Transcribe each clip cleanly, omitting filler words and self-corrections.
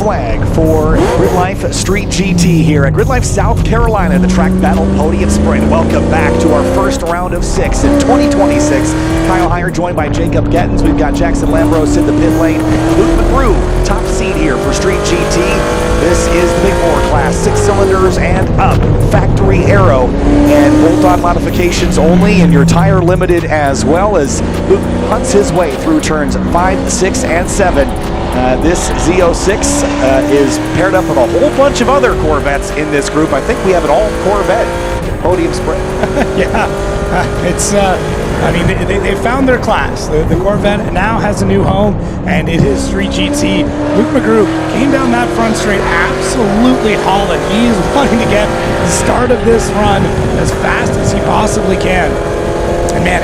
swag for Gridlife Street GT here at Gridlife, South Carolina, the track battle Podium Sprint. Welcome back to our first round of 6 in 2026. Kyle Heyer joined by Jacob Gettins. We've got Jackson Lambros in the pit lane. Luke McGrew, top seed here for Street GT. This is the big bore class, 6 cylinders and up, factory aero, and bolt-on modifications only, and your tire limited as well, as Luke hunts his way through turns 5, 6, and 7. This Z06 is paired up with a whole bunch of other Corvettes in this group. I think we have an all-Corvette Podium Sprint. Yeah, I mean, they found their class. The Corvette now has a new home, and it is Street GT. Luke McGrew came down that front straight absolutely hauling. He is wanting to get the start of this run as fast as he possibly can. And man,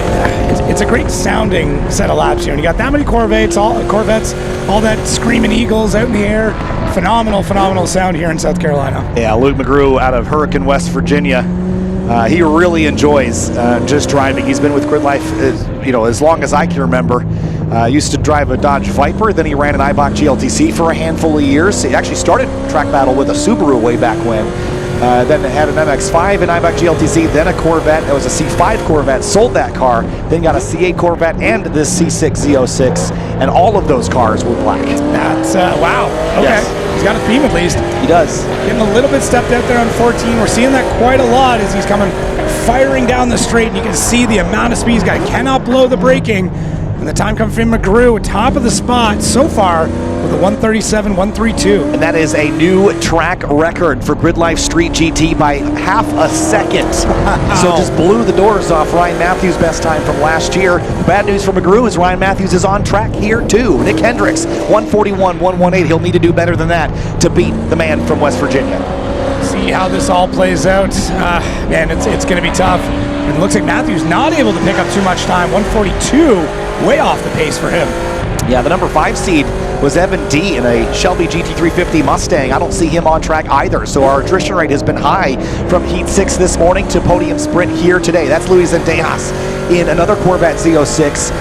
it's a great sounding set of laps here. And you got that many Corvettes, all that screaming Eagles out in the air. Phenomenal sound here in South Carolina. Yeah, Luke McGrew out of Hurricane, West Virginia. He really enjoys just driving. He's been with Gridlife as long as I can remember. Used to drive a Dodge Viper, then he ran an Eibach GLTC for a handful of years. He actually started track battle with a Subaru way back when. Then had an MX-5 in Eibach GLTC, then a Corvette. It was a C5 Corvette, sold that car, then got a C8 Corvette and this C6 Z06, and all of those cars were black. That's, wow, okay. Yes. He's got a theme at least. He does. Getting a little bit stepped out there on 14. We're seeing that quite a lot as he's coming firing down the straight, and you can see the amount of speed he's got. He cannot blow the braking. And the time coming from McGrew, top of the spot so far with a 1:37.132. And that is a new track record for Gridlife Street GT by half a second. Wow. So just blew the doors off Ryan Matthews' best time from last year. Bad news for McGrew is Ryan Matthews is on track here too. Nick Hendricks, 1:41.118. He'll need to do better than that to beat the man from West Virginia. See how this all plays out. Man, it's going to be tough. And it looks like Matthews not able to pick up too much time. 1:42, way off the pace for him. Yeah, the number 5 seed was Evan D in a Shelby GT350 Mustang. I don't see him on track either, so our attrition rate has been high from Heat 6 this morning to Podium Sprint here today. That's Luis Zendejas in another Corvette Z06,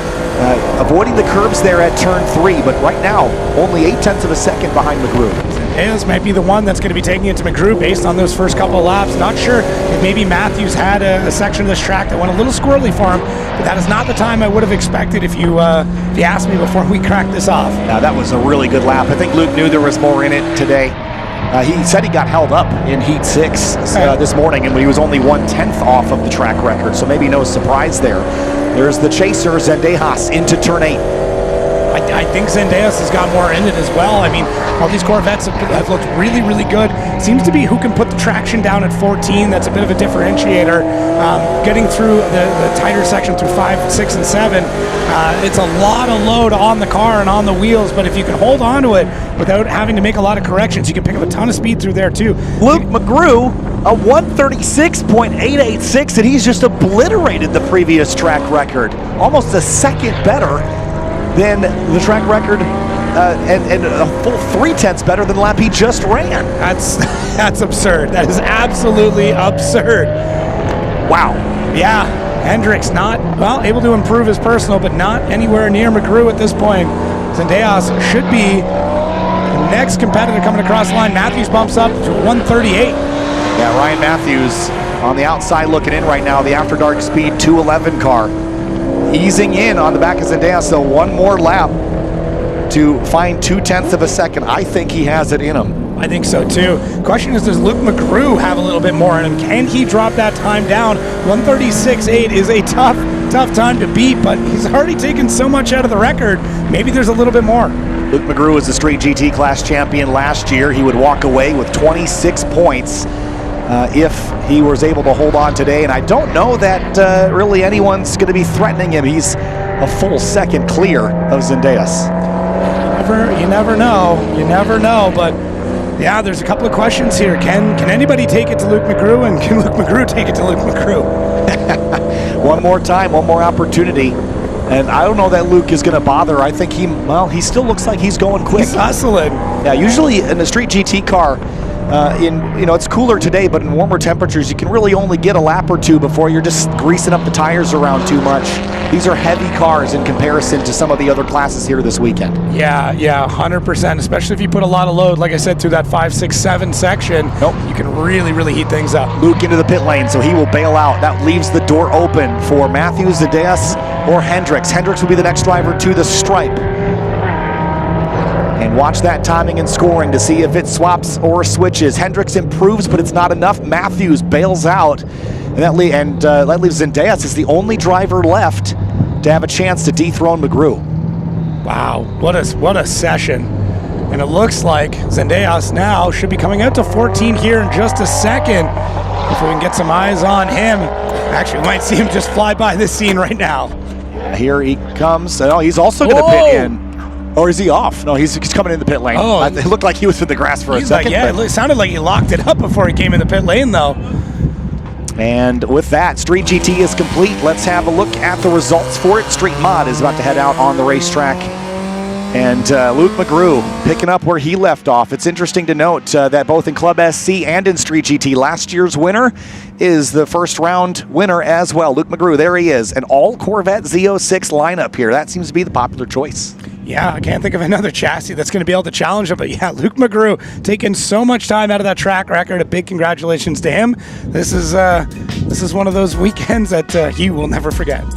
avoiding the curbs there at turn 3, but right now only 0.8 of a second behind McGrew. Zendejas might be the one that's going to be taking it to McGrew based on those first couple of laps. Not sure if maybe Matthews had a section of this track that went a little squirrely for him, but that is not the time I would have expected if you asked me before we cracked this off. Now that was a really good lap. I think Luke knew there was more in it today. He said he got held up in Heat 6 this morning, and he was only 1/10 off of the track record, so maybe no surprise there. There's the chaser, Zendejas, into turn 8. I think Zendejas has got more in it as well. I mean, all these Corvettes have looked really good. Seems to be who can put the traction down at 14. That's a bit of a differentiator. Getting through the tighter section through 5, 6, and 7, it's a lot of load on the car and on the wheels, but if you can hold on to it without having to make a lot of corrections, you can pick up a ton of speed through there too. Luke McGrew, a 1:36.886, and he's just obliterated the previous track record. Almost a second better than the track record, and a full 0.3 better than the lap he just ran. That's absurd. That is absolutely absurd. Wow. Yeah, Hendricks not, well, able to improve his personal, but not anywhere near McGrew at this point. Zendejas should be the next competitor coming across the line. Matthews bumps up to 1:38. Yeah, Ryan Matthews on the outside looking in right now, the After Dark Speed 211 car. Easing in on the back of Zendejas, so one more lap to find 0.2 of a second. I think he has it in him. I think so too. Question is, does Luke McGrew have a little bit more in him? Can he drop that time down? 1:36.8 is a tough time to beat, but he's already taken so much out of the record. Maybe there's a little bit more. Luke McGrew was the Street GT class champion last year. He would walk away with 26 points if he was able to hold on today, and I don't know that really anyone's going to be threatening him. He's a full second clear of Zendejas. You never know, but yeah, there's a couple of questions here. Can anybody take it to Luke McGrew, and can Luke McGrew take it to Luke McGrew? One more time, one more opportunity, and I don't know that Luke is going to bother. I think he still looks like he's going quick. He's hustling. Yeah, usually in a Street GT car, it's cooler today, but in warmer temperatures, you can really only get a lap or two before you're just greasing up the tires around too much. these are heavy cars in comparison to some of the other classes here this weekend. Yeah, 100%, especially if you put a lot of load, like I said, through that 5, 6, 7 section. You can really heat things up. Luke into the pit lane, so he will bail out. That leaves the door open for Matthews, Zendejas, or Hendricks. Hendricks will be the next driver to the stripe. And watch that timing and scoring to see if it swaps or switches. Hendricks improves, but it's not enough. Matthews bails out. And that leaves Zendejas as the only driver left to have a chance to dethrone McGrew. Wow, what a session. And it looks like Zendejas now should be coming out to 14 here in just a second. If we can get some eyes on him. Actually, we might see him just fly by this scene right now. Here he comes. Oh, he's also going to pit in. Or is he off? No, he's coming in the pit lane. Oh, it looked like he was in the grass for a second. It sounded like he locked it up before he came in the pit lane, though. And with that, Street GT is complete. Let's have a look at the results for it. Street Mod is about to head out on the racetrack. And Luke McGrew picking up where he left off. It's interesting to note that both in Club SC and in Street GT, last year's winner is the first round winner as well. Luke McGrew, there he is. An all Corvette Z06 lineup here. That seems to be the popular choice. Yeah, I can't think of another chassis that's going to be able to challenge him. But yeah, Luke McGrew taking so much time out of that track record. A big congratulations to him. This is one of those weekends that he will never forget.